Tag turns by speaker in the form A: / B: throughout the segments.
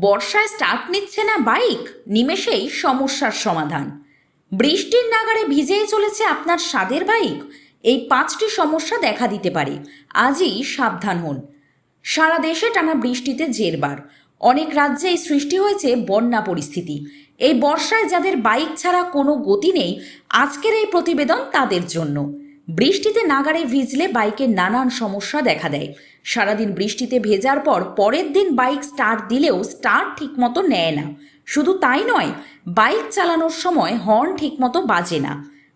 A: বর্ষায় স্টার্ট নিচ্ছে না বাইক, নিমেষেই সমস্যার সমাধান। বৃষ্টির নাগাড়ে ভিজেই চলেছে আপনার স্বাদের বাইক। এই 5টি সমস্যা দেখা দিতে পারে, আজই সাবধান হন। সারা দেশে টানা বৃষ্টিতে জেরবার, অনেক রাজ্যেই সৃষ্টি হয়েছে বন্যা পরিস্থিতি। এই বর্ষায় যাদের বাইক ছাড়া কোনো গতি নেই, আজকের এই প্রতিবেদন তাদের জন্য। বৃষ্টিতে নাগাড়ে ভিজলে বাইকের নানান সমস্যা দেখা দেয়। সারাদিন বৃষ্টিতে ভেজার পর পরের দিন বাইক স্টার্ট দিলেও স্টার্ট ঠিকমতো নেয় না। শুধু তাই নয়, বাইক চালানোর সময় হর্ন ঠিকমতো বাজে না।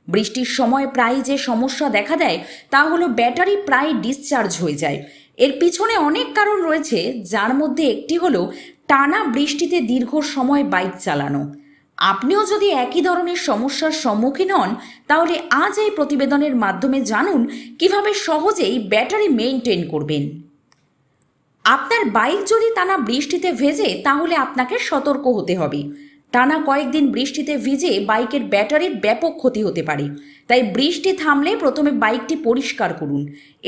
A: বৃষ্টির সময় প্রায় যে সমস্যা দেখা দেয় তা হলো ব্যাটারি প্রায় ডিসচার্জ হয়ে যায়। এর পিছনে অনেক কারণ রয়েছে, যার মধ্যে একটি হলো টানা বৃষ্টিতে দীর্ঘ সময় বাইক চালানো। আপনিও যদি একই ধরনের সমস্যার সম্মুখীন হন, তাহলে আজ এই প্রতিবেদনের মাধ্যমে জানুন কিভাবে সহজেই ব্যাটারি মেইনটেইন করবেন। আপনার বাইক যদি টানা বৃষ্টিতে ভেজে, তাহলে আপনাকে সতর্ক হতে হবে। টানা কয়েকদিন বৃষ্টিতে ভিজে বাইকের ব্যাটারির ব্যাপক ক্ষতি হতে পারে। তাই বৃষ্টি থামলে প্রথমে বাইকটি পরিষ্কার করুন,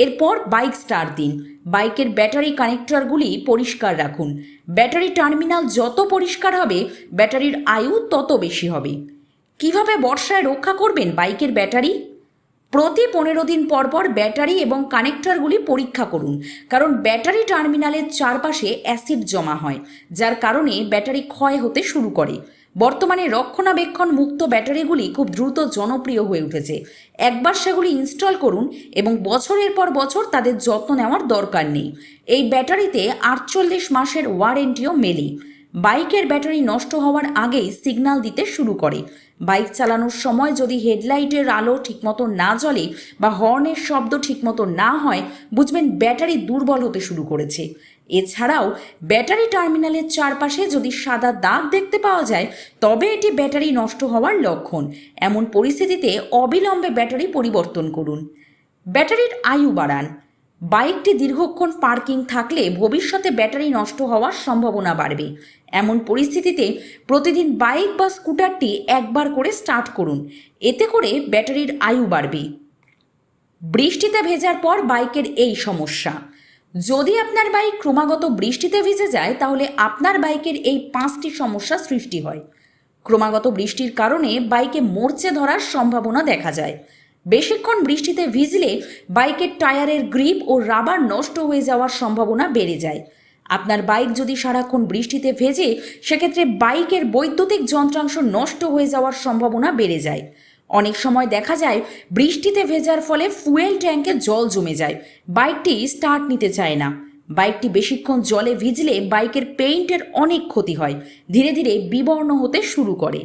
A: এরপর বাইক স্টার্ট দিন। বাইকের ব্যাটারি কানেক্টরগুলি পরিষ্কার রাখুন। ব্যাটারি টার্মিনাল যত পরিষ্কার হবে, ব্যাটারির আয়ু তত বেশি হবে। কিভাবে বর্ষায় রক্ষা করবেন বাইকের ব্যাটারি? প্রতি 15 দিন পর পর ব্যাটারি এবং কানেক্টরগুলি পরীক্ষা করুন, কারণ ব্যাটারি টার্মিনালের চারপাশে অ্যাসিড জমা হয়, যার কারণে ব্যাটারি ক্ষয় হতে শুরু করে। বর্তমানে রক্ষণাবেক্ষণ মুক্ত ব্যাটারিগুলি খুব দ্রুত জনপ্রিয় হয়ে উঠেছে। একবার সেগুলি ইনস্টল করুন এবং বছরের পর বছর তাদের যত্ন নেওয়ার দরকার নেই। এই ব্যাটারিতে 48 মাসের ওয়ারেন্টিও মেলে। বাইকের ব্যাটারি নষ্ট হওয়ার আগেই সিগন্যাল দিতে শুরু করে। বাইক চালানোর সময় যদি হেডলাইটের আলো ঠিকমতো না জ্বলে বা হর্নের শব্দ ঠিকমতো না হয়, বুঝবেন ব্যাটারি দুর্বল হতে শুরু করেছে। এছাড়াও ব্যাটারি টার্মিনালের চারপাশে যদি সাদা দাগ দেখতে পাওয়া যায়, তবে এটি ব্যাটারি নষ্ট হওয়ার লক্ষণ। এমন পরিস্থিতিতে অবিলম্বে ব্যাটারি পরিবর্তন করুন। ব্যাটারির আয়ু বাড়ান। বাইকটি দীর্ঘক্ষণ পার্কিং থাকলে ভবিষ্যতে ব্যাটারি নষ্ট হওয়ার সম্ভাবনা বাড়বে। এমন পরিস্থিতিতে প্রতিদিন বাইক বা স্কুটারটি একবার করে স্টার্ট করুন, এতে করে ব্যাটারির আয়ু বাড়বে। বৃষ্টিতে ভেজার পর বাইকের এই সমস্যা। যদি আপনার বাইক ক্রমাগত বৃষ্টিতে ভিজে যায়, তাহলে আপনার বাইকের এই 5টি সমস্যা সৃষ্টি হয়। ক্রমাগত বৃষ্টির কারণে বাইকে মরচে ধরার সম্ভাবনা দেখা যায়। বেশিক্ষণ বৃষ্টিতে ভিজলে বাইকের টায়ারের গ্রিপ ও রাবার নষ্ট হয়ে যাওয়ার সম্ভাবনা বেড়ে যায়। আপনার বাইক যদি সারাক্ষণ বৃষ্টিতে ভেজে, সেক্ষেত্রে বাইকের বৈদ্যুতিক যন্ত্রাংশ নষ্ট হয়ে যাওয়ার সম্ভাবনা বেড়ে যায়। অনেক সময় দেখা যায় বৃষ্টিতে ভেজার ফলে ফুয়েল ট্যাঙ্কে জল জমে যায়, বাইকটি স্টার্ট নিতে চায় না। বাইকটি বেশিক্ষণ জলে ভিজলে বাইকের পেইন্টের অনেক ক্ষতি হয়, ধীরে ধীরে বিবর্ণ হতে শুরু করে।